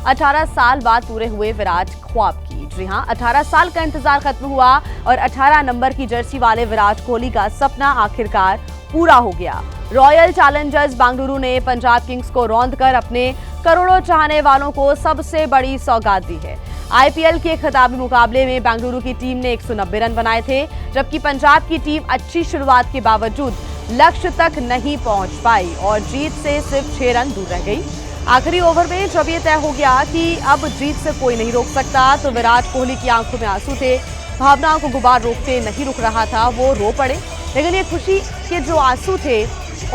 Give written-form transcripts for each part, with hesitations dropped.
18 साल बाद पूरे हुए विराट ख्वाब की। जी हां, 18 साल का इंतजार खत्म हुआ और 18 नंबर की जर्सी वाले विराट कोहली का सपना आखिरकार पूरा हो गया। रॉयल चैलेंजर्स बेंगलुरु ने पंजाब किंग्स को रौंदकर अपने करोड़ों चाहने वालों को सबसे बड़ी सौगात दी है। आईपीएल के खिताबी मुकाबले में बेंगलुरु की टीम ने 190 रन बनाए थे, जबकि पंजाब की टीम अच्छी शुरुआत के बावजूद लक्ष्य तक नहीं पहुंच पाई और जीत से सिर्फ 6 रन दूर रह गई। आखिरी ओवर में जब ये तय हो गया कि अब जीत से कोई नहीं रोक सकता, तो विराट कोहली की आंखों में आंसू थे। भावनाओं को गुबार रोकते नहीं रुक रहा था, वो रो पड़े। लेकिन ये खुशी के जो आंसू थे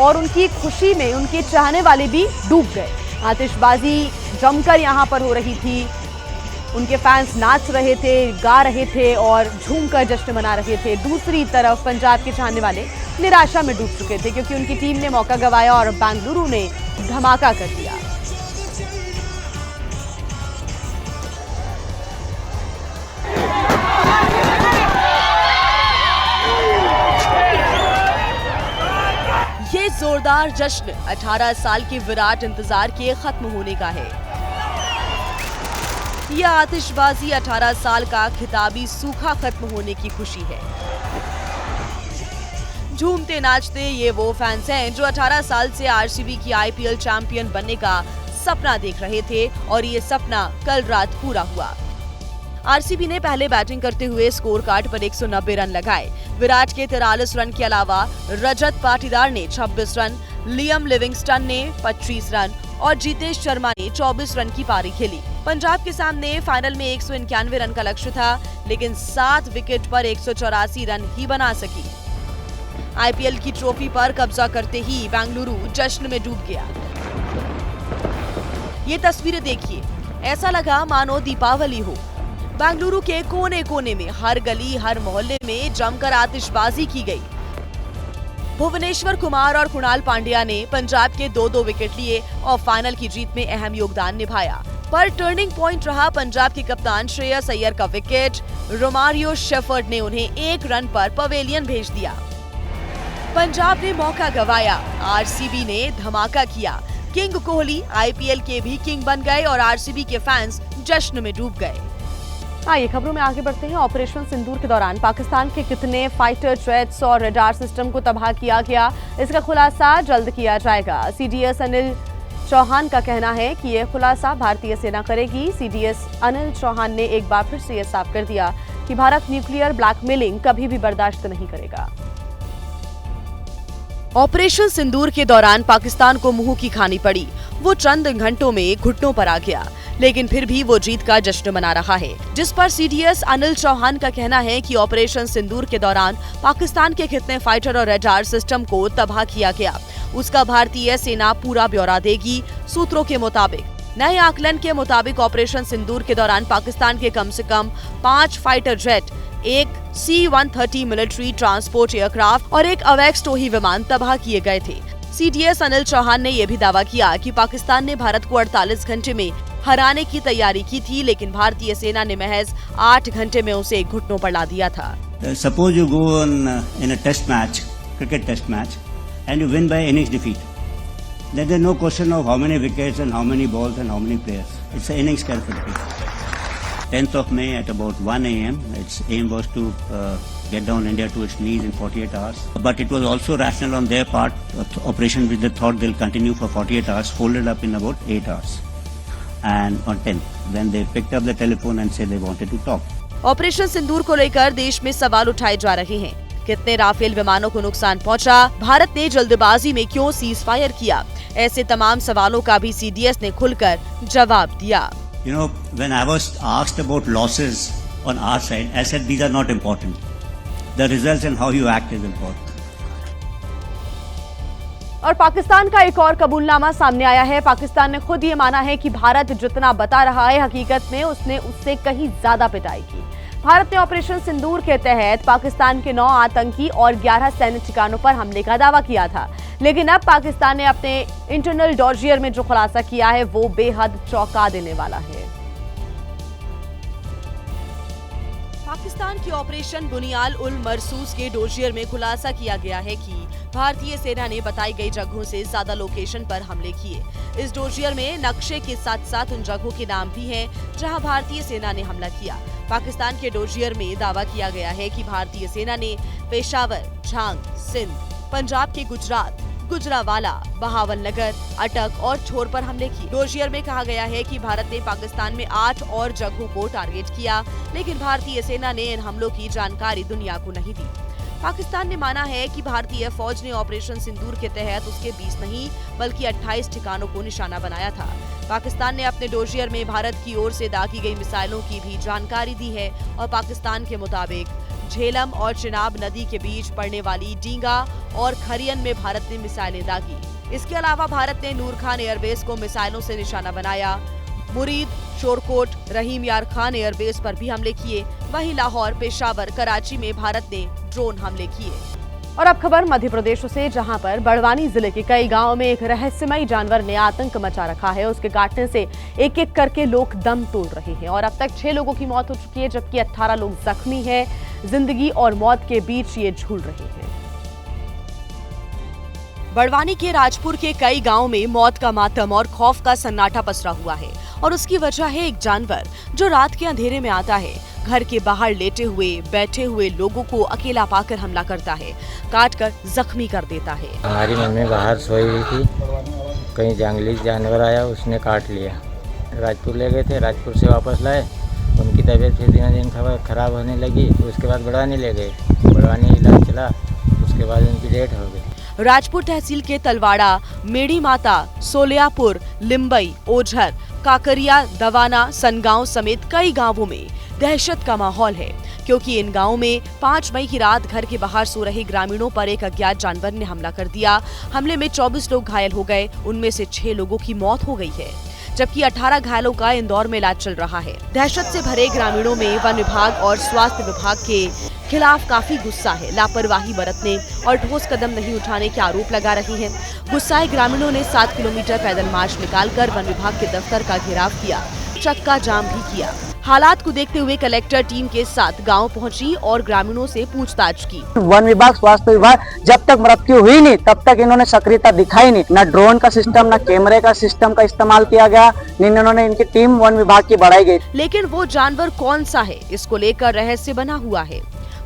और उनकी खुशी में उनके चाहने वाले भी डूब गए। आतिशबाजी जमकर यहाँ पर हो रही थी, उनके फैंस नाच रहे थे, गा रहे थे और झूमकर जश्न मना रहे थे। दूसरी तरफ पंजाब के चाहने वाले निराशा में डूब चुके थे, क्योंकि उनकी टीम ने मौका गंवाया और बेंगलुरु ने धमाका कर दिया। ये जोरदार जश्न 18 साल के विराट इंतजार के खत्म होने का है। यह आतिशबाजी 18 साल का खिताबी सूखा खत्म होने की खुशी है। झूमते नाचते ये वो फैंस हैं जो 18 साल से आरसीबी की आईपीएल चैंपियन बनने का सपना देख रहे थे और ये सपना कल रात पूरा हुआ। आरसीबी ने पहले बैटिंग करते हुए स्कोर कार्ड पर 190 रन लगाए। विराट के 43 रन के अलावा रजत पाटीदार ने 26 रन, लियम लिविंगस्टन ने 25 रन और जीतेश शर्मा ने 24 रन की पारी खेली। पंजाब के सामने फाइनल में 191 रन का लक्ष्य था, लेकिन 7 विकेट पर 184 रन ही बना सकी। आईपीएल की ट्रॉफी पर कब्जा करते ही बेंगलुरु जश्न में डूब गया। ये तस्वीरें देखिए, ऐसा लगा मानो दीपावली हो। बेंगलुरु के कोने कोने में, हर गली हर मोहल्ले में जमकर आतिशबाजी की गई। भुवनेश्वर कुमार और कुणाल पांड्या ने पंजाब के 2-2 विकेट लिए और फाइनल की जीत में अहम योगदान निभाया। पर टर्निंग पॉइंट रहा पंजाब के कप्तान श्रेयस अय्यर का विकेट। रोमारियो शेफर्ड ने उन्हें 1 रन पर पवेलियन भेज दिया। पंजाब ने मौका गंवाया, आरसीबी ने धमाका किया। किंग कोहली आईपीएल के भी किंग बन गए और आरसीबी के फैंस जश्न में डूब गए। आइए खबरों में आगे बढ़ते हैं। ऑपरेशन सिंदूर के दौरान पाकिस्तान के कितने फाइटर जेट्स और रडार सिस्टम को तबाह किया गया, इसका खुलासा जल्द किया जाएगा। सीडीएस अनिल चौहान का कहना है कि यह खुलासा भारतीय सेना करेगी। सीडीएस अनिल चौहान ने एक बार फिर से यह साफ कर दिया कि भारत न्यूक्लियर ब्लैकमेलिंग कभी भी बर्दाश्त नहीं करेगा। ऑपरेशन सिंदूर के दौरान पाकिस्तान को मुंह की खानी पड़ी। वो चंद घंटों में घुटनों पर आ गया, लेकिन फिर भी वो जीत का जश्न मना रहा है। जिस पर सीडीएस अनिल चौहान का कहना है कि ऑपरेशन सिंदूर के दौरान पाकिस्तान के कितने फाइटर और रडार सिस्टम को तबाह किया गया, उसका भारतीय सेना पूरा ब्यौरा देगी। सूत्रों के मुताबिक, नए आकलन के मुताबिक ऑपरेशन सिंदूर के दौरान पाकिस्तान के कम से कम 5 फाइटर जेट, एक C-130 मिलिट्री ट्रांसपोर्ट एयरक्राफ्ट और एक अवैक्स टोही विमान तबाह किए गए थे। सीडीएस अनिल चौहान ने यह भी दावा किया कि पाकिस्तान ने भारत को 48 घंटे में हराने की तैयारी की थी, लेकिन भारतीय सेना ने महज 8 घंटे में उसे घुटनों पर ला दिया था। Suppose you go in a test match, cricket test match, and you win by innings defeat. Then there's no question of how many wickets and how many balls and how many players. It's an innings calculation. 10th of May at about 1 a.m. Its aim was to get down India to its knees in 48 hours. But it was also rational on their part. Operation which they thought they'll continue for 48 hours folded up in about 8 hours. And on 10th, then they picked up the telephone and said they wanted to talk. Operation Sindoor को लेकर देश में सवाल उठाए जा रहे हैं। कितने राफेल विमानों को नुकसान पहुंचा? भारत ने जल्दबाजी में क्यों सीज फायर किया? ऐसे तमाम सवालों का भी सीडीएस ने खुलकर जवाब दिया। You know, when I was asked about losses on our side, I said these are not important. The results and how you act is important. और पाकिस्तान का एक और कबूलनामा सामने आया है। पाकिस्तान ने खुद ये माना है कि भारत जितना बता रहा है, हकीकत में उसने उससे कहीं ज्यादा पिटाई की। भारत ने ऑपरेशन सिंदूर के तहत पाकिस्तान के 9 आतंकी और 11 सैन्य ठिकानों पर हमले का दावा किया था, लेकिन अब पाकिस्तान ने अपने इंटरनल डॉजियर में जो खुलासा किया है वो बेहद चौंका देने वाला है। पाकिस्तान की ऑपरेशन बुनियाल उल मरसूस के डोजियर में खुलासा किया गया है कि भारतीय सेना ने बताई गई जगहों से ज्यादा लोकेशन पर हमले किए। इस डोजियर में नक्शे के साथ साथ उन जगहों के नाम भी हैं जहां भारतीय सेना ने हमला किया। पाकिस्तान के डोजियर में दावा किया गया है कि भारतीय सेना ने पेशावर, झांग, सिंध, पंजाब के गुजरात, गुजरावाला, बहावलनगर, अटक और छोर पर हमले किए। डोजियर में कहा गया है कि भारत ने पाकिस्तान में 8 और जगहों को टारगेट किया, लेकिन भारतीय सेना ने इन हमलों की जानकारी दुनिया को नहीं दी। पाकिस्तान ने माना है कि भारतीय फौज ने ऑपरेशन सिंदूर के तहत उसके 20 नहीं बल्कि 28 ठिकानों को निशाना बनाया था। पाकिस्तान ने अपने डोजियर में भारत की ओर से दागी गई मिसाइलों की भी जानकारी दी है और पाकिस्तान के मुताबिक झेलम और चिनाब नदी के बीच पड़ने वाली डींगा और खरियन में भारत ने मिसाइलें दागी। इसके अलावा भारत ने नूर खान एयरबेस को मिसाइलों से निशाना बनाया। मुरीद, शोरकोट, रहीम यार खान एयरबेस पर भी हमले किए। वहीं लाहौर, पेशावर, कराची में भारत ने ड्रोन हमले किए। और अब खबर मध्य प्रदेश से, जहां पर बड़वानी जिले के कई गांवों में एक रहस्यमयी जानवर ने आतंक मचा रखा है। उसके काटने से एक एक करके लोग दम तोड़ रहे हैं और अब तक 6 लोगों की मौत हो चुकी है, जबकि 18 लोग जख्मी हैं। जिंदगी और मौत के बीच ये झूल रहे हैं। बड़वानी के राजपुर के कई गांवों में मौत का मातम और खौफ का सन्नाटा पसरा हुआ है और उसकी वजह है एक जानवर जो रात के अंधेरे में आता है, घर के बाहर लेटे हुए बैठे हुए लोगों को अकेला पाकर हमला करता है, काट कर जख्मी कर देता है। हमारी मम्मी बाहर सोई हुई थी, कहीं जंगली जानवर आया, उसने काट लिया। राजपुर ले गए थे, राजपुर से वापस लाए, उनकी तबीयत फिर दिन दिन खराब होने लगी। उसके बाद बड़वानी ले गए, बड़वानी इलाज चला, उसके बाद उनकी डेथ हो गई। राजपुर तहसील के तलवाड़ा, मेड़ी माता, सोलियापुर, लिम्बई, ओझर, काकरिया, दवाना, सनगांव समेत कई गांवों में दहशत का माहौल है, क्योंकि इन गांवों में 5 मई की रात घर के बाहर सो रहे ग्रामीणों पर एक अज्ञात जानवर ने हमला कर दिया। हमले में 24 लोग घायल हो गए, उनमें से 6 लोगों की मौत हो गई है, जबकि 18 घायलों का इंदौर में इलाज चल रहा है। दहशत से भरे ग्रामीणों में वन विभाग और स्वास्थ्य विभाग के खिलाफ काफी गुस्सा है। लापरवाही बरतने और ठोस कदम नहीं उठाने के आरोप लगा रहे हैं। गुस्साए ग्रामीणों ने 7 किलोमीटर पैदल मार्च निकालकर वन विभाग के दफ्तर का घेराव किया, चक्का जाम भी किया। हालात को देखते हुए कलेक्टर टीम के साथ गांव पहुंची और ग्रामीणों से पूछताछ की। वन विभाग, स्वास्थ्य विभाग, जब तक मृत्यु हुई नहीं तब तक इन्होंने सक्रियता दिखाई नहीं। न ड्रोन का सिस्टम, न कैमरे का सिस्टम का इस्तेमाल किया गया, न इन्होंने इनकी टीम वन विभाग की बढ़ाई गई। लेकिन वो जानवर कौन सा है, इसको लेकर रहस्य बना हुआ है।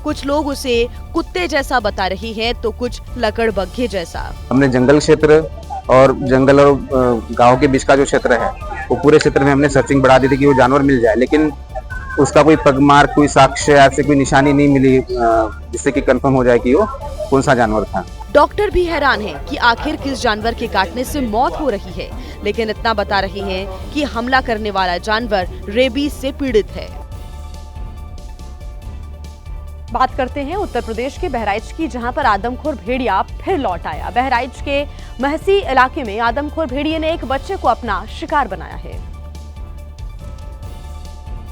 कुछ लोग उसे कुत्ते जैसा बता रहे हैं तो कुछ लकड़बग्घे जैसा। हमने जंगल क्षेत्र और जंगल और गांव के बीच का जो क्षेत्र है, वो पूरे क्षेत्र में हमने सर्चिंग बढ़ा दी थी कि वो जानवर मिल जाए, लेकिन उसका कोई पगमार्क, कोई साक्ष्य, ऐसे कोई निशानी नहीं मिली जिससे कि कंफर्म हो जाए कि वो कौन सा जानवर था। डॉक्टर भी हैरान हैं कि आखिर किस जानवर के काटने से मौत हो रही है, लेकिन इतना बता रहे हैं कि हमला करने वाला जानवर रेबीज से पीड़ित है। बात करते हैं उत्तर प्रदेश के बहराइच की, जहां पर आदमखोर भेड़िया फिर लौट आया। बहराइच के महसी इलाके में आदमखोर भेड़िए ने एक बच्चे को अपना शिकार बनाया है।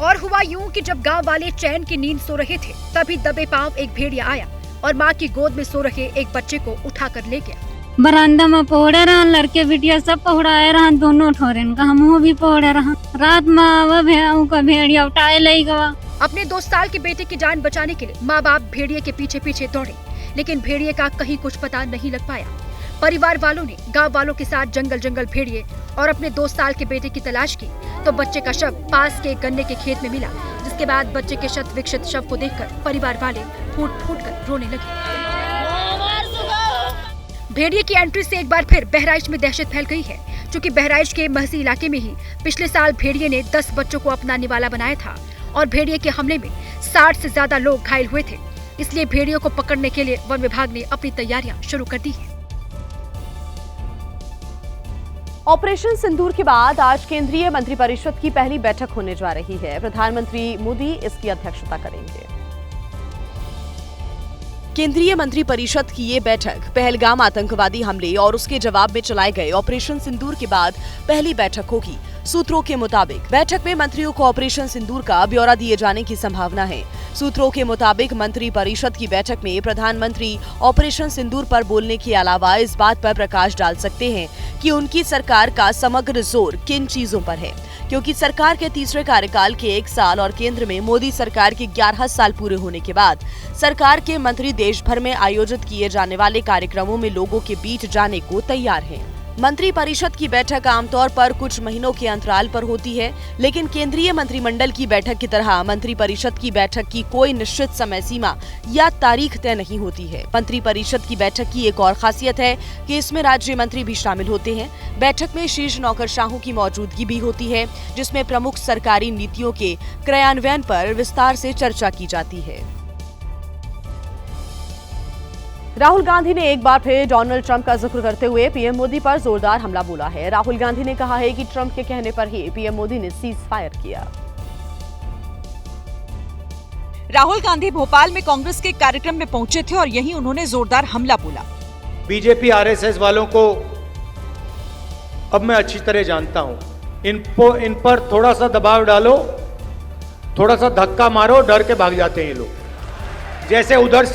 और हुआ यूं कि जब गांव वाले चैन की नींद सो रहे थे, तभी दबे पांव एक भेड़िया आया और मां की गोद में सो रहे एक बच्चे को उठाकर ले गया। बरामदा में पौड़े रहा, लड़के बिटिया सब पौड़ाए रहा, दोनों ठोरन का हम भी पौड़े रहा। रात में भेड़िया उठाए ले गवा। अपने 2 साल के बेटे की जान बचाने के लिए माँ बाप भेड़िए के पीछे पीछे दौड़े, लेकिन भेड़िए का कहीं कुछ पता नहीं लग पाया। परिवार वालों ने गांव वालों के साथ जंगल जंगल भेड़िए और अपने 2 साल के बेटे की तलाश की, तो बच्चे का शव पास के गन्ने के खेत में मिला, जिसके बाद बच्चे के शत विक्षत शव को देखकर परिवार वाले फूट फूट कर रोने लगे। भेड़िए की एंट्री से एक बार फिर बहराइच में दहशत फैल गई है, क्योंकि बहराइच के महसी इलाके में ही पिछले साल भेड़िए ने 10 बच्चों को अपना निवाला बनाया था और भेड़िए के हमले में 60 से ज्यादा लोग घायल हुए थे। इसलिए भेड़ियों को पकड़ने के लिए वन विभाग ने अपनी तैयारियां शुरू कर दी है। ऑपरेशन सिंदूर के बाद आज केंद्रीय मंत्रिपरिषद की पहली बैठक होने जा रही है। प्रधानमंत्री मोदी इसकी अध्यक्षता करेंगे। केंद्रीय मंत्रिपरिषद की ये बैठक पहलगाम आतंकवादी हमले और उसके जवाब में चलाए गए ऑपरेशन सिंदूर के बाद पहली बैठक होगी। सूत्रों के मुताबिक बैठक में मंत्रियों को ऑपरेशन सिंदूर का ब्यौरा दिए जाने की संभावना है। सूत्रों के मुताबिक मंत्रिपरिषद की बैठक में प्रधानमंत्री ऑपरेशन सिंदूर पर बोलने के अलावा इस बात पर प्रकाश डाल सकते हैं कि उनकी सरकार का समग्र जोर किन चीजों पर है, क्योंकि सरकार के तीसरे कार्यकाल के 1 साल और केंद्र में मोदी सरकार के 11 साल पूरे होने के बाद सरकार के मंत्री देश भर में आयोजित किए जाने वाले कार्यक्रमों में लोगों के बीच जाने को तैयार हैं। मंत्री परिषद की बैठक आमतौर पर कुछ महीनों के अंतराल पर होती है, लेकिन केंद्रीय मंत्रिमंडल की बैठक की तरह मंत्री परिषद की बैठक की कोई निश्चित समय सीमा या तारीख तय नहीं होती है। मंत्री परिषद की बैठक की एक और खासियत है कि इसमें राज्य मंत्री भी शामिल होते हैं। बैठक में शीर्ष नौकरशाहों की मौजूदगी भी होती है, जिसमें प्रमुख सरकारी नीतियों के क्रियान्वयन पर विस्तार से चर्चा की जाती है। राहुल गांधी ने एक बार फिर डोनाल्ड ट्रंप का जिक्र करते हुए पीएम मोदी पर जोरदार हमला बोला है। राहुल गांधी ने कहा है कि ट्रंप के कहने पर ही पीएम मोदी ने सीज फायर किया। राहुल गांधी भोपाल में कांग्रेस के कार्यक्रम में पहुंचे थे और यहीं उन्होंने जोरदार हमला बोला। बीजेपी आरएसएस वालों को अब मैं अच्छी तरह जानता हूं। इन पर थोड़ा सा दबाव डालो, थोड़ा सा धक्का मारो, डर के भाग जाते हैं ये लोग। जैसे उधर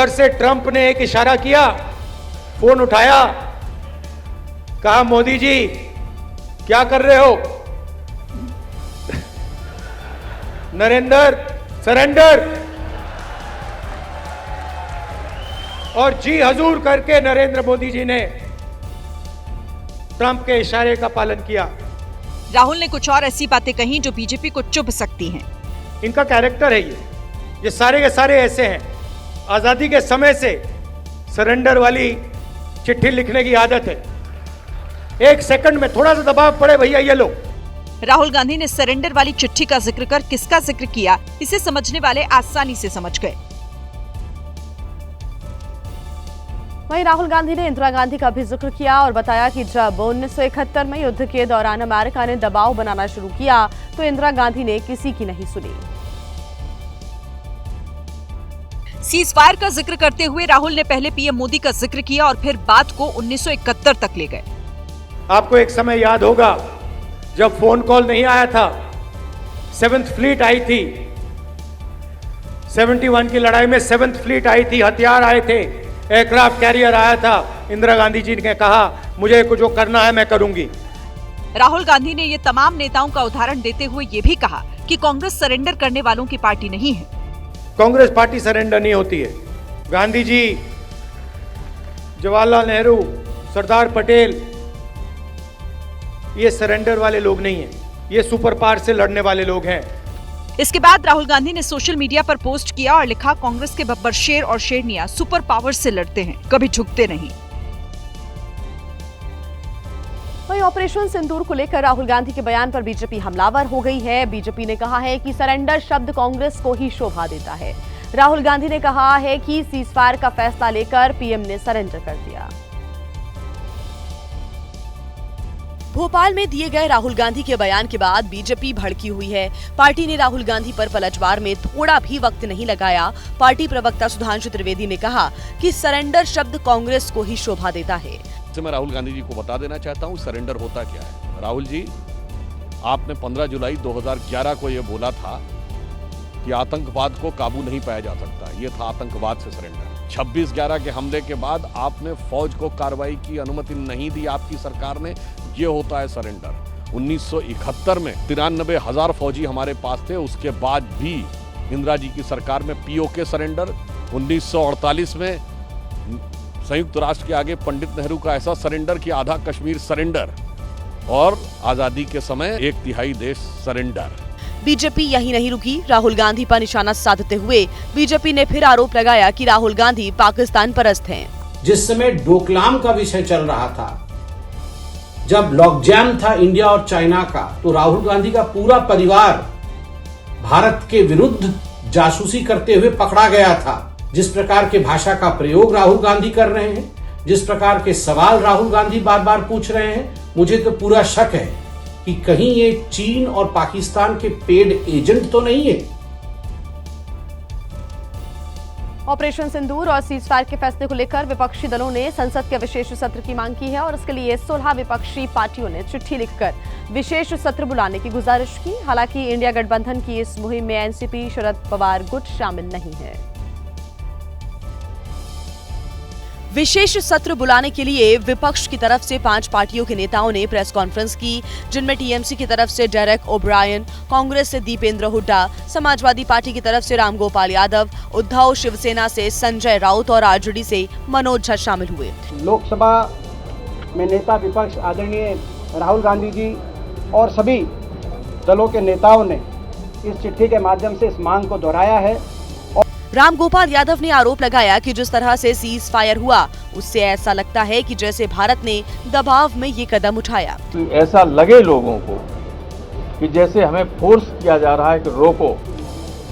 से ट्रंप ने एक इशारा किया, फोन उठाया, कहा मोदी जी क्या कर रहे हो? नरेंद्र सरेंडर, और जी हजूर करके नरेंद्र मोदी जी ने ट्रंप के इशारे का पालन किया। राहुल ने कुछ और ऐसी बातें कही जो बीजेपी को चुभ सकती हैं। इनका कैरेक्टर है ये सारे के सारे ऐसे हैं। आजादी के समय से सरेंडर वाली चिट्ठी लिखने की आदत है। 1 सेकंड में थोड़ा सा दबाव पड़े, भैया ये लो। राहुल गांधी ने सरेंडर वाली चिट्ठी का जिक्र कर किसका जिक्र किया, इसे समझने वाले आसानी से समझ गए। वहीं राहुल गांधी ने इंदिरा गांधी का भी जिक्र किया और बताया कि जब 1971 में युद्ध के दौरान अमेरिका ने दबाव बनाना शुरू किया तो इंदिरा गांधी ने किसी की नहीं सुनी। सीज फायर का जिक्र करते हुए राहुल ने पहले पीएम मोदी का जिक्र किया और फिर बात को 1971 तक ले गए। आपको एक समय याद होगा जब फोन कॉल नहीं आया था, 7th फ्लीट आई थी। 71 की लड़ाई में 7th फ्लीट आई थी, हथियार आए थे, एयरक्राफ्ट कैरियर आया था। इंदिरा गांधी जी ने कहा मुझे कुछ जो करना है मैं करूंगी। राहुल गांधी ने ये तमाम नेताओं का उदाहरण देते हुए ये भी कहा कि कांग्रेस सरेंडर करने वालों की पार्टी नहीं है। कांग्रेस पार्टी सरेंडर नहीं होती है। गांधी जी, जवाहरलाल नेहरू, सरदार पटेल, ये सरेंडर वाले लोग नहीं हैं, ये सुपर पावर से लड़ने वाले लोग हैं। इसके बाद राहुल गांधी ने सोशल मीडिया पर पोस्ट किया और लिखा, कांग्रेस के बब्बर शेर और शेरनियां सुपर पावर से लड़ते हैं, कभी झुकते नहीं। वहीं ऑपरेशन सिंदूर को लेकर राहुल गांधी के बयान पर बीजेपी हमलावर हो गई है। बीजेपी ने कहा है कि सरेंडर शब्द कांग्रेस को ही शोभा देता है। राहुल गांधी ने कहा है कि सीजफायर का फैसला लेकर पीएम ने सरेंडर कर दिया। भोपाल में दिए गए राहुल गांधी के बयान के बाद बीजेपी भड़की हुई है। पार्टी ने राहुल गांधी पर पलटवार में थोड़ा भी वक्त नहीं लगाया। पार्टी प्रवक्ता सुधांशु त्रिवेदी ने कहा कि सरेंडर शब्द कांग्रेस को ही शोभा देता है। मैं राहुल गांधी जी को बता देना चाहता हूं सरेंडर होता क्या है। राहुल जी, आपने 15 जुलाई 2011 को यह बोला था कि आतंकवाद को काबू नहीं पाया जा सकता। ये था आतंकवाद से सरेंडर। 26/11 के हमले के बाद आपने फौज को कार्रवाई की अनुमति नहीं दी आपकी सरकार ने, ये होता है सरेंडर। 1971 में 93,000 फौजी हमारे पास थे, उसके बाद भी इंदिरा जी की सरकार में पीओके सरेंडर। 1948 में संयुक्त राष्ट्र के आगे पंडित नेहरू का ऐसा सरेंडर कि आधा कश्मीर सरेंडर, और आजादी के समय 1/3 देश सरेंडर। बीजेपी यही नहीं रुकी। राहुल गांधी पर निशाना साधते हुए बीजेपी ने फिर आरोप लगाया कि राहुल गांधी पाकिस्तान परस्त हैं। जिस समय डोकलाम का विषय चल रहा था, जब लॉकजैम था इंडिया और चाइना का, तो राहुल गांधी का पूरा परिवार भारत के विरुद्ध जासूसी करते हुए पकड़ा गया था। जिस प्रकार के भाषा का प्रयोग राहुल गांधी कर रहे हैं, जिस प्रकार के सवाल राहुल गांधी बार बार पूछ रहे हैं, मुझे तो पूरा शक है कि कहीं ये चीन और पाकिस्तान के पेड एजेंट तो नहीं है। ऑपरेशन सिंदूर और सीजफायर के फैसले को लेकर विपक्षी दलों ने संसद के विशेष सत्र की मांग की है और इसके लिए 16 विपक्षी पार्टियों ने चिट्ठी लिखकर विशेष सत्र बुलाने की गुजारिश की। हालांकि इंडिया गठबंधन की इस मुहिम में एनसीपी शरद पवार गुट शामिल नहीं है। विशेष सत्र बुलाने के लिए विपक्ष की तरफ से 5 पार्टियों के नेताओं ने प्रेस कॉन्फ्रेंस की, जिनमें टीएमसी की तरफ से डेरेक ओब्रायन, कांग्रेस से दीपेंद्र हुड्डा, समाजवादी पार्टी की तरफ से रामगोपाल यादव, उद्धव, शिवसेना से संजय राउत और आरजेडी से मनोज झा शामिल हुए। लोकसभा में नेता विपक्ष आदरणीय राहुल गांधी जी और सभी दलों के नेताओं ने इस चिट्ठी के माध्यम से इस मांग को दोहराया है। रामगोपाल यादव ने आरोप लगाया कि जिस तरह से सीज फायर हुआ, उससे ऐसा लगता है कि जैसे भारत ने दबाव में ये कदम उठाया। तो ऐसा लगे लोगों को कि जैसे हमें फोर्स किया जा रहा है कि रोको,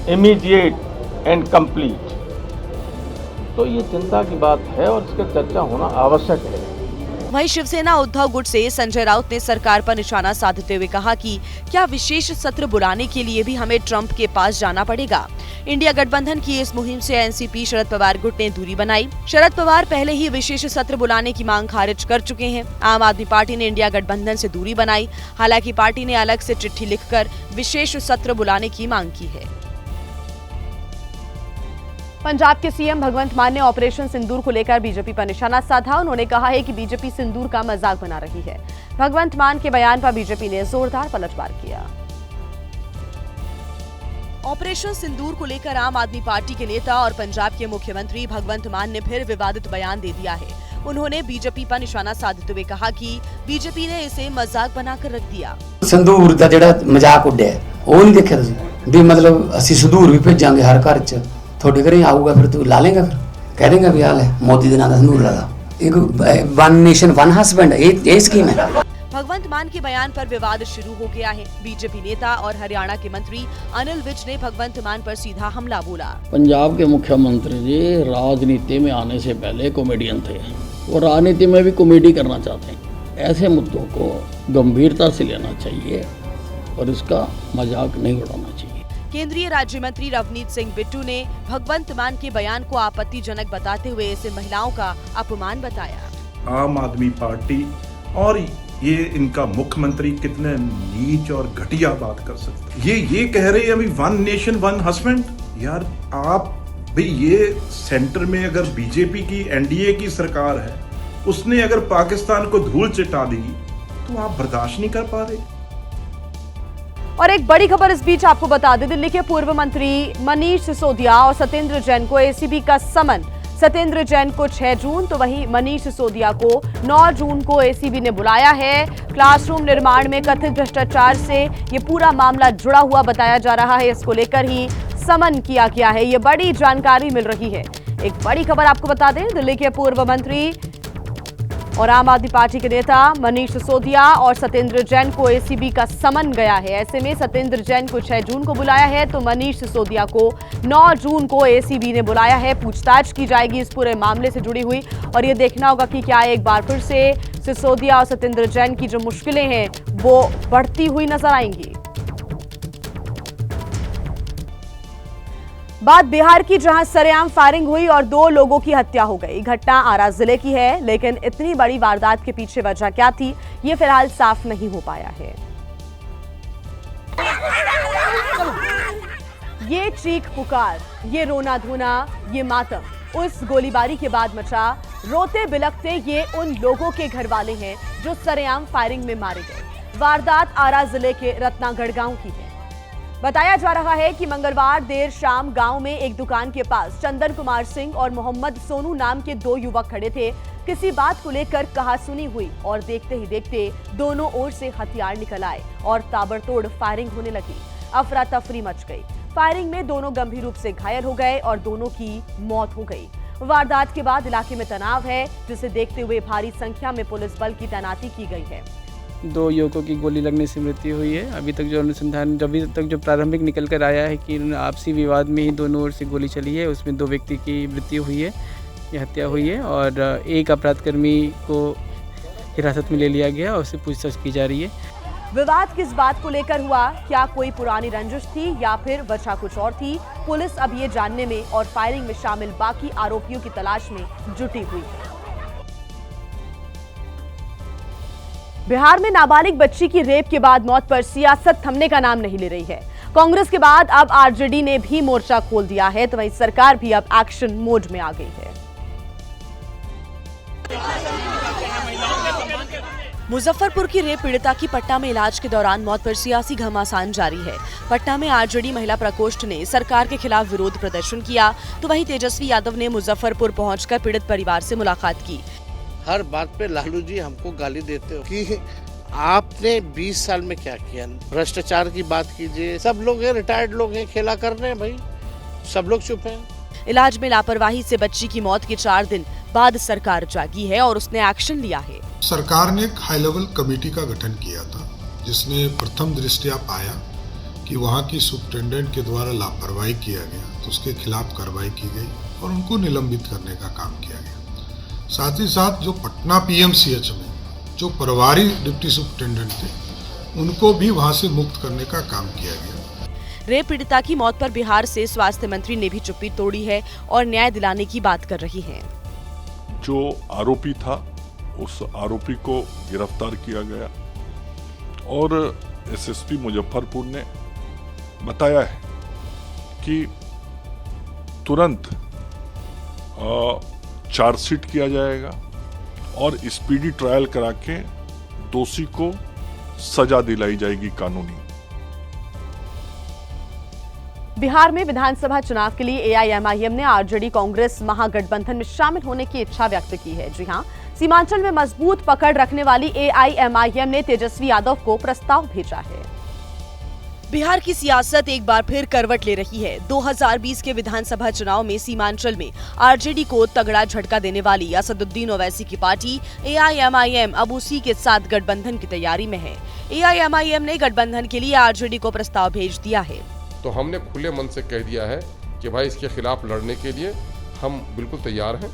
इमीडिएट एंड कंप्लीट, तो ये चिंता की बात है और इसका चर्चा होना आवश्यक है। वहीं शिवसेना उद्धव गुट से संजय राउत ने सरकार पर निशाना साधते हुए कहा कि क्या विशेष सत्र बुलाने के लिए भी हमें ट्रंप के पास जाना पड़ेगा। इंडिया गठबंधन की इस मुहिम से एनसीपी शरद पवार गुट ने दूरी बनाई। शरद पवार पहले ही विशेष सत्र बुलाने की मांग खारिज कर चुके हैं। आम आदमी पार्टी ने इंडिया गठबंधन से दूरी बनाई। हालांकि पार्टी ने अलग से चिट्ठी लिखकर विशेष सत्र बुलाने की मांग की है। पंजाब के सीएम भगवंत मान ने ऑपरेशन सिंदूर को लेकर बीजेपी पर निशाना साधा। उन्होंने कहा है कि बीजेपी सिंदूर का मजाक बना रही है। भगवंत मान के बयान पर बीजेपी ने जोरदार पलटवार किया। ऑपरेशन सिंदूर को लेकर आम आदमी पार्टी के नेता और पंजाब के मुख्यमंत्री भगवंत मान ने फिर विवादित बयान दे दिया है। उन्होंने बीजेपी पर निशाना साधते हुए कहा कि बीजेपी ने इसे मजाक बनाकर रख दिया। संदूर दा जेड़ा मजाक उड्डे वो नहीं देखा तुसीं भी, मतलब असि संदूर भी भेजांगे हर घर च, थोड़े घरें आऊगा फिर तू ला लेगा, फिर कह देगा भी हाल है मोदी दे नाम दा संदूर ला। एक वन नेशन वन हस्बैंड ये स्कीम है। भगवंत मान के बयान पर विवाद शुरू हो गया है। बीजेपी नेता और हरियाणा के मंत्री अनिल विज ने भगवंत मान पर सीधा हमला बोला। पंजाब के मुख्यमंत्री जी राजनीति में आने से पहले कॉमेडियन थे, वो राजनीति में भी कॉमेडी करना चाहते हैं। ऐसे मुद्दों को गंभीरता से लेना चाहिए और इसका मजाक नहीं उड़ाना चाहिए। केंद्रीय राज्य मंत्री रवनीत सिंह बिट्टू ने भगवंत मान के बयान को आपत्तिजनक बताते हुए इसे महिलाओं का अपमान बताया। आम आदमी पार्टी और ये इनका मुख्यमंत्री कितने नीच और घटिया बात कर सकते। ये कह रहे हैं अभी वन नेशन वन हस्बैंड। यार आप भाई, ये सेंटर में अगर बीजेपी की एनडीए की सरकार है, उसने अगर पाकिस्तान को धूल चटा दी तो आप बर्दाश्त नहीं कर पा रहे। और एक बड़ी खबर इस बीच आपको बता दें, दिल्ली के पूर्व मंत्री मनीष सिसोदिया और सत्येंद्र जैन को एसीबी का समन। सत्येंद्र जैन को 6 जून तो वहीं मनीष सिसोदिया को 9 जून को एसीबी ने बुलाया है। क्लासरूम निर्माण में कथित भ्रष्टाचार से ये पूरा मामला जुड़ा हुआ बताया जा रहा है। इसको लेकर ही समन किया गया है। ये बड़ी जानकारी मिल रही है। एक बड़ी खबर आपको बता दें, दिल्ली के पूर्व मंत्री और आम आदमी पार्टी के नेता मनीष सिसोदिया और सत्येंद्र जैन को एसीबी का समन गया है। ऐसे में सत्येंद्र जैन को 6 जून को बुलाया है तो मनीष सिसोदिया को 9 जून को एसीबी ने बुलाया है। पूछताछ की जाएगी इस पूरे मामले से जुड़ी हुई और ये देखना होगा कि क्या एक बार फिर से सिसोदिया और सत्येंद्र जैन की जो मुश्किलें हैं वो बढ़ती हुई नजर आएंगी। बात बिहार की, जहां सरेआम फायरिंग हुई और 2 लोगों की हत्या हो गई। घटना आरा जिले की है, लेकिन इतनी बड़ी वारदात के पीछे वजह क्या थी, ये फिलहाल साफ नहीं हो पाया है। ये चीख पुकार, ये रोना धोना, ये मातम उस गोलीबारी के बाद मचा। रोते बिलखते ये उन लोगों के घर वाले हैं जो सरेआम फायरिंग में मारे गए। वारदात आरा जिले के रत्नागढ़ गांव की है। बताया जा रहा है कि मंगलवार देर शाम गांव में एक दुकान के पास चंदन कुमार सिंह और मोहम्मद सोनू नाम के 2 युवक खड़े थे। किसी बात को लेकर कहासुनी हुई और देखते ही देखते दोनों ओर से हथियार निकल आए और ताबड़तोड़ फायरिंग होने लगी। अफरा तफरी मच गई। फायरिंग में दोनों गंभीर रूप से घायल हो गए और दोनों की मौत हो गई। वारदात के बाद इलाके में तनाव है, जिसे देखते हुए भारी संख्या में पुलिस बल की तैनाती की गई है। 2 युवकों की गोली लगने से मृत्यु हुई है। अभी तक जो अनुसंधान जो प्रारंभिक निकल कर आया है कि आपसी विवाद में ही दोनों ओर से गोली चली है, उसमें 2 व्यक्ति की मृत्यु हुई है, ये हत्या हुई है और एक अपराधकर्मी को हिरासत में ले लिया गया और उससे पूछताछ की जा रही है। विवाद किस बात को लेकर हुआ, क्या कोई पुरानी रंजिश थी या फिर वजह कुछ और थी, पुलिस अब ये जानने में और फायरिंग में शामिल बाकी आरोपियों की तलाश में जुटी हुई है। बिहार में नाबालिग बच्ची की रेप के बाद मौत पर सियासत थमने का नाम नहीं ले रही है। कांग्रेस के बाद अब आरजेडी ने भी मोर्चा खोल दिया है, तो वहीं सरकार भी अब एक्शन मोड में आ गई है। मुजफ्फरपुर की रेप पीड़िता की पटना में इलाज के दौरान मौत पर सियासी घमासान जारी है। पटना में आरजेडी महिला प्रकोष्ठ ने सरकार के खिलाफ विरोध प्रदर्शन किया, तो वहीं तेजस्वी यादव ने मुजफ्फरपुर पहुंचकर पीड़ित परिवार से मुलाकात की। हर बात पे लालू जी हमको गाली देते हो कि आपने 20 साल में क्या किया। भ्रष्टाचार की बात कीजिए, सब लोग हैं, रिटायर्ड लोग हैं, खेला कर रहे हैं भाई, सब लोग चुप हैं। इलाज में लापरवाही से बच्ची की मौत के 4 दिन बाद सरकार जागी है और उसने एक्शन लिया है। सरकार ने एक हाई लेवल कमेटी का गठन किया था, जिसने प्रथम दृष्टया पाया कि वहाँ की सुप्रिटेंडेंट के द्वारा लापरवाही किया गया, तो उसके खिलाफ कार्रवाई की गई और उनको निलंबित करने का काम किया गया। साथ ही साथ जो पटना पीएमसीएच में जो प्रभारी डिप्टी सुप्रिटेंडेंट थे, उनको भी वहाँ से मुक्त करने का काम किया गया। रेप पीड़िता की मौत पर बिहार से स्वास्थ्य मंत्री ने भी चुप्पी तोड़ी है और न्याय दिलाने की बात कर रही हैं। जो आरोपी था उस आरोपी को गिरफ्तार किया गया और एसएसपी मुजफ्फरपुर ने बताया है कि तुरंत चार्जशीट किया जाएगा और स्पीडी ट्रायल करा के दोषी को सजा दिलाई जाएगी कानूनी। बिहार में विधानसभा चुनाव के लिए एआईएमआईएम ने आरजेडी कांग्रेस महागठबंधन में शामिल होने की इच्छा व्यक्त की है। जी हां, सीमांचल में मजबूत पकड़ रखने वाली एआईएमआईएम ने तेजस्वी यादव को प्रस्ताव भेजा है। बिहार की सियासत एक बार फिर करवट ले रही है। 2020 के विधानसभा चुनाव में सीमांचल में आरजेडी को तगड़ा झटका देने वाली असदुद्दीन ओवैसी की पार्टी एआईएमआईएम अब उसी के साथ गठबंधन की तैयारी में है। एआईएमआईएम ने गठबंधन के लिए आरजेडी को प्रस्ताव भेज दिया है। तो हमने खुले मन से कह दिया है कि भाई इसके खिलाफ लड़ने के लिए हम बिल्कुल तैयार हैं।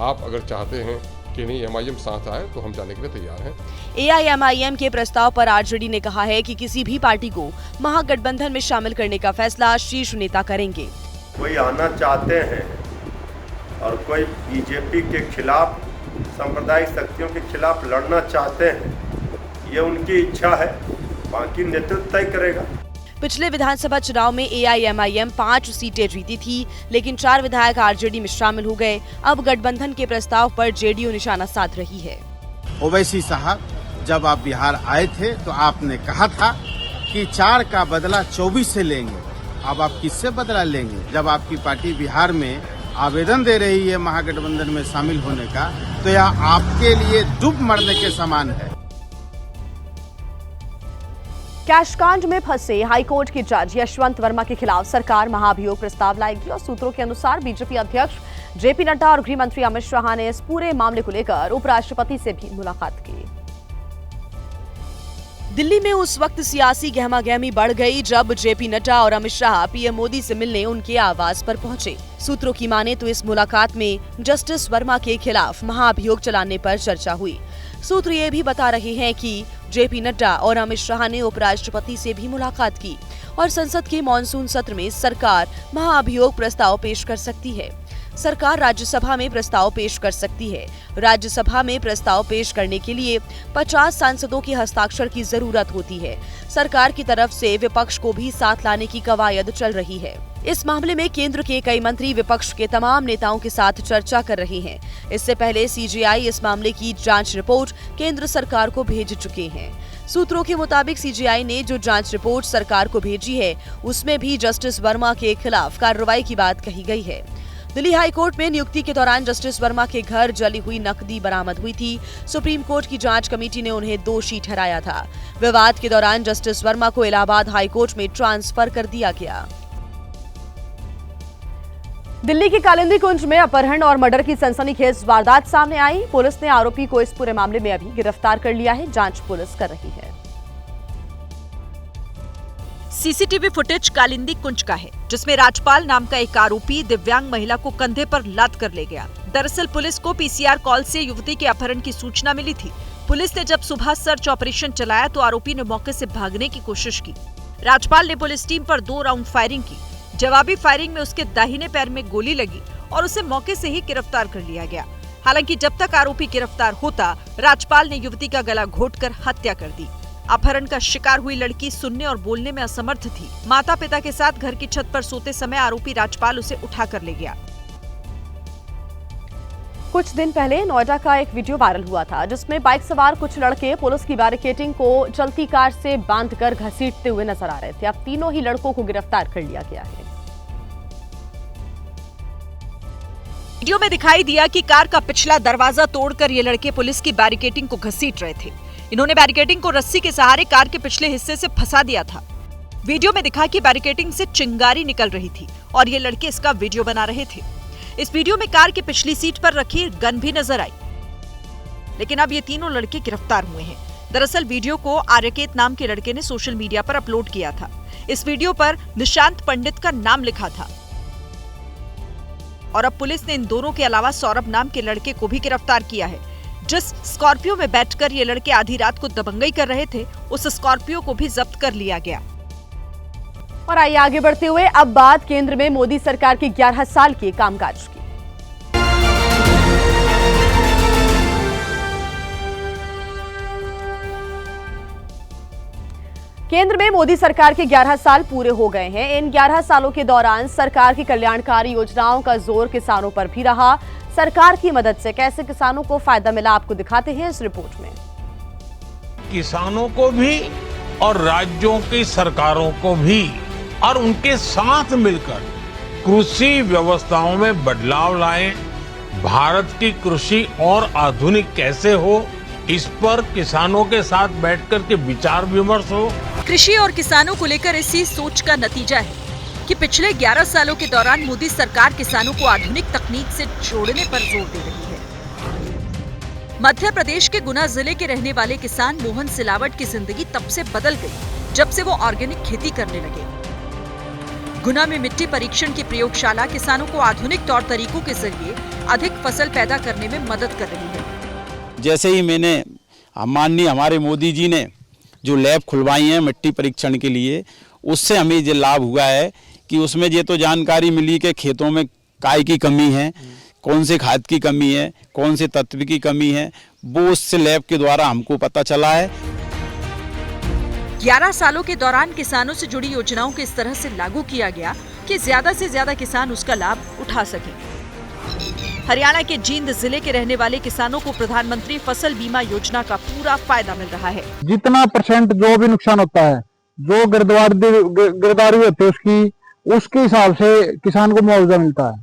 आप अगर चाहते हैं कि नहीं एमआईएम साथ आए तो हम जाने के लिए तैयार हैं। एआईएमआईएम के प्रस्ताव पर आरजेडी ने कहा है कि किसी भी पार्टी को महागठबंधन में शामिल करने का फैसला शीर्ष नेता करेंगे। कोई आना चाहते हैं और कोई बीजेपी के खिलाफ, सांप्रदायिक शक्तियों के खिलाफ लड़ना चाहते हैं, ये उनकी इच्छा है, बाकी नेतृत्व तय करेगा। पिछले विधानसभा चुनाव में एआईएमआईएम 5 सीटें जीती थी, लेकिन 4 विधायक आरजेडी में शामिल हो गए। अब गठबंधन के प्रस्ताव पर जेडीयू निशाना साध रही है। ओवैसी साहब, जब आप बिहार आए थे तो आपने कहा था कि 4 का बदला 24 से लेंगे। अब आप किससे बदला लेंगे? जब आपकी पार्टी बिहार में आवेदन दे रही है महागठबंधन में शामिल होने का, तो यह आपके लिए डूब मरने के समान है। कैशकांड में फंसे हाईकोर्ट के जज यशवंत वर्मा के खिलाफ सरकार महाभियोग प्रस्ताव लाएगी और सूत्रों के अनुसार बीजेपी अध्यक्ष जेपी नड्डा और गृह मंत्री अमित शाह ने इस पूरे मामले को लेकर उपराष्ट्रपति से भी मुलाकात की। दिल्ली में उस वक्त सियासी गहमागहमी बढ़ गई जब जेपी नड्डा और अमित शाह पीएम मोदी से मिलने उनके आवास पर पहुंचे। सूत्रों की माने तो इस मुलाकात में जस्टिस वर्मा के खिलाफ महाभियोग चलाने पर चर्चा हुई। सूत्र ये भी बता रहे हैं कि जेपी नड्डा और अमित शाह ने उपराष्ट्रपति से भी मुलाकात की और संसद के मॉनसून सत्र में सरकार महाअभियोग प्रस्ताव पेश कर सकती है। सरकार राज्यसभा में प्रस्ताव पेश कर सकती है। राज्यसभा में प्रस्ताव पेश करने के लिए 50 सांसदों के हस्ताक्षर की जरूरत होती है। सरकार की तरफ से विपक्ष को भी साथ लाने की कवायद चल रही है। इस मामले में केंद्र के कई मंत्री विपक्ष के तमाम नेताओं के साथ चर्चा कर रहे हैं। इससे पहले सीजेआई इस मामले की जांच रिपोर्ट केंद्र सरकार को भेज चुके हैं। सूत्रों के मुताबिक सीजेआई ने जो जांच रिपोर्ट सरकार को भेजी है, उसमें भी जस्टिस वर्मा के खिलाफ कार्रवाई की बात कही गई है। दिल्ली हाईकोर्ट में नियुक्ति के दौरान जस्टिस वर्मा के घर जली हुई नकदी बरामद हुई थी। सुप्रीम कोर्ट की जांच कमेटी ने उन्हें दोषी ठहराया था। विवाद के दौरान जस्टिस वर्मा को इलाहाबाद हाईकोर्ट में ट्रांसफर कर दिया गया। दिल्ली के कालिंदी कुंज में अपहरण और मर्डर की सनसनीखेज वारदात सामने आई। पुलिस ने आरोपी को इस पूरे मामले में अभी गिरफ्तार कर लिया है। जांच पुलिस कर रही है। सीसीटीवी फुटेज कालिंदी कुंज का है, जिसमें राजपाल नाम का एक आरोपी दिव्यांग महिला को कंधे पर लाद कर ले गया। दरअसल पुलिस को पीसीआर कॉल से युवती के अपहरण की सूचना मिली थी। पुलिस ने जब सुबह सर्च ऑपरेशन चलाया तो आरोपी ने मौके से भागने की कोशिश की। राजपाल ने पुलिस टीम पर 2 राउंड फायरिंग की। जवाबी फायरिंग में उसके दाहिने पैर में गोली लगी और उसे मौके से ही गिरफ्तार कर लिया गया। हालांकि जब तक आरोपी गिरफ्तार होता, राजपाल ने युवती का गला घोंटकर हत्या कर दी। अपहरण का शिकार हुई लड़की सुनने और बोलने में असमर्थ थी। माता पिता के साथ घर की छत पर सोते समय आरोपी राजपाल उसे उठाकर ले गया। कुछ दिन पहले नोएडा का एक वीडियो वायरल हुआ था जिसमें बाइक सवार कुछ लड़के पुलिस की बैरिकेडिंग को चलती कार से बांधकर घसीटते हुए नजर आ रहे थे। अब तीनों ही लड़कों को गिरफ्तार कर लिया गया है। वीडियो में दिखाई दिया कि कार का पिछला दरवाजा तोड़कर ये लड़के पुलिस की बैरिकेडिंग को घसीट रहे थे। इन्होंने बैरिकेडिंग को रस्सी के सहारे कार के पिछले हिस्से से फंसा दिया था। वीडियो में दिखा कि बैरिकेडिंग से चिंगारी निकल रही थी और ये लड़के इसका वीडियो बना रहे थे। इस वीडियो में कार की पिछली सीट पर रखी गन भी नजर आई, लेकिन अब ये तीनों लड़के गिरफ्तार हुए हैं। दरअसल वीडियो को आर्यकेत नाम के लड़के ने सोशल मीडिया पर अपलोड किया था। इस वीडियो पर निशांत पंडित का नाम लिखा था और अब पुलिस ने इन दोनों के अलावा सौरभ नाम के लड़के को भी गिरफ्तार किया है। जिस स्कॉर्पियो में बैठकर ये लड़के आधी रात को दबंगई कर रहे थे, उस स्कॉर्पियो को भी जब्त कर लिया गया। और आइए आगे बढ़ते हुए अब बात केंद्र में मोदी सरकार के 11 साल के कामकाज की। केंद्र में मोदी सरकार के 11 साल पूरे हो गए हैं। इन 11 सालों के दौरान सरकार की कल्याणकारी योजनाओं का जोर किसानों पर भी रहा। सरकार की मदद से कैसे किसानों को फायदा मिला, आपको दिखाते हैं इस रिपोर्ट में। किसानों को भी और राज्यों की सरकारों को भी और उनके साथ मिलकर कृषि व्यवस्थाओं में बदलाव लाएं, भारत की कृषि और आधुनिक कैसे हो, इस पर किसानों के साथ बैठकर के विचार विमर्श हो। कृषि और किसानों को लेकर इसी सोच का नतीजा है कि पिछले 11 सालों के दौरान मोदी सरकार किसानों को आधुनिक तकनीक से जोड़ने पर जोर दे रही है। मध्य प्रदेश के गुना जिले के रहने वाले किसान मोहन सिलावट की जिंदगी तब से बदल गई जब से वो ऑर्गेनिक खेती करने लगे। गुना में मिट्टी परीक्षण की प्रयोगशाला किसानों को आधुनिक तौर तरीकों के जरिए अधिक फसल पैदा करने में मदद कर रही है। जैसे ही मैंने माननीय हमारे मोदी जी ने जो लैब खुलवाई है मिट्टी परीक्षण के लिए, उससे हमें ये लाभ हुआ है कि उसमें ये तो जानकारी मिली कि खेतों में काय की कमी है, कौन से खाद की कमी है, कौन से तत्व की कमी है, वो उससे लैब के द्वारा हमको पता चला है। 11 सालों के दौरान किसानों से जुड़ी योजनाओं को इस तरह से लागू किया गया कि ज्यादा से ज्यादा किसान उसका लाभ उठा सकें। हरियाणा के जींद जिले के रहने वाले किसानों को प्रधानमंत्री फसल बीमा योजना का पूरा फायदा मिल रहा है। जितना % जो भी नुकसान होता है, जो गिरदारी होती है उसके हिसाब से किसान को मुआवजा मिलता है।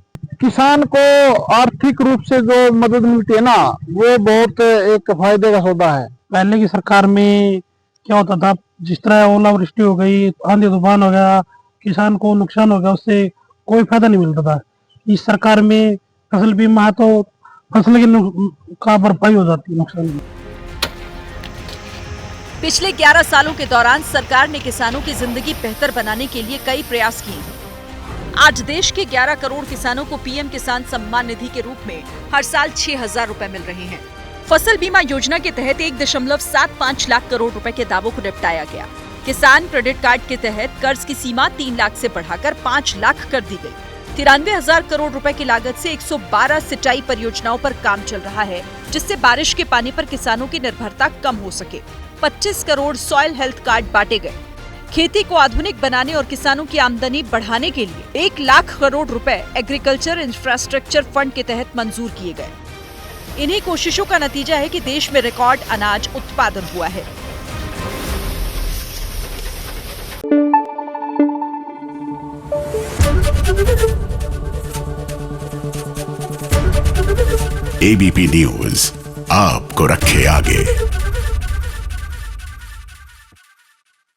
किसान को आर्थिक रूप से जो मदद मिलती है ना, वो बहुत एक फायदे का सौदा है। पहले की सरकार में क्या होता था, जिस तरह ओलावृष्टि हो गई, आंधी तूफान हो गया, किसान को नुकसान हो गया, उससे कोई फायदा नहीं मिलता था। इस सरकार में फसल बीमा है तो फसल का भरपाई हो जाती है नुकसान की। पिछले 11 सालों के दौरान सरकार ने किसानों की जिंदगी बेहतर बनाने के लिए कई प्रयास किए हैं। आज देश के 11 करोड़ किसानों को पीएम किसान सम्मान निधि के रूप में हर साल 6,000 रुपए मिल रहे हैं। फसल बीमा योजना के तहत 1.75 लाख करोड़ रुपए के दावों को निपटाया गया। किसान क्रेडिट कार्ड के तहत कर्ज की सीमा 3 लाख से बढ़ाकर 5 लाख कर दी गई। 93,000 करोड़ रुपए की लागत से 112 सिंचाई परियोजनाओं पर काम चल रहा है, जिससे बारिश के पानी पर किसानों की निर्भरता कम हो सके। 25 करोड़ सॉइल हेल्थ कार्ड बांटे गए। खेती को आधुनिक बनाने और किसानों की आमदनी बढ़ाने के लिए 1 लाख करोड़ रुपए एग्रीकल्चर इंफ्रास्ट्रक्चर फंड के तहत मंजूर किए गए। इन्हीं कोशिशों का नतीजा है कि देश में रिकॉर्ड अनाज उत्पादन हुआ है। ABP न्यूज आपको रखे आगे।